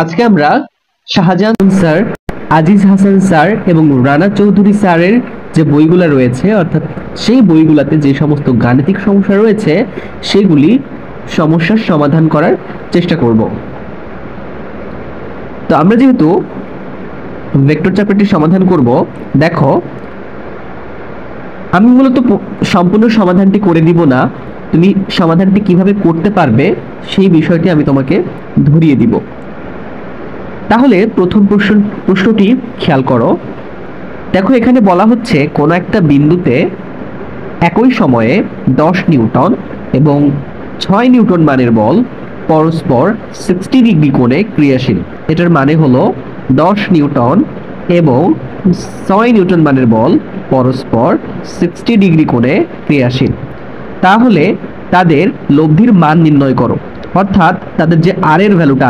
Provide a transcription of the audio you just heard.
আজকে আমরা Shahjahan sir, Aziz Hasan sir এবং রানা চৌধুরী স্যারের যে বইগুলো রয়েছে, অর্থাৎ সেই বইগুলোতে যে সমস্ত গাণিতিক সমস্যা রয়েছে সেগুলি সমস্যার সমাধান করার চেষ্টা করব। তো আমরা যেহেতু ভেক্টর চ্যাপ্টারটি সমাধান করব, দেখো আমি মূলত সম্পূর্ণ সমাধানটি করে দিব না, তুমি সমাধানটি কিভাবে করতে পারবে সেই বিষয়টি আমি তোমাকে ধরিয়ে দিব। তাহলে প্রথম প্রশ্নটি খেয়াল করো। দেখো এখানে বলা হচ্ছে কোন একটা বিন্দুতে একই সময়ে 10 নিউটন এবং 6 নিউটন মানের বল পরস্পর 60 ডিগ্রি কোণে ক্রিয়াশীল। এটার মানে হলো 10 নিউটন এবং 6 নিউটন মানের বল পরস্পর 60 ডিগ্রি কোণে ক্রিয়াশীল। তাহলে তাদের লব্ধির মান নির্ণয় করো, অর্থাৎ তাদের যে আর এর ভ্যালুটা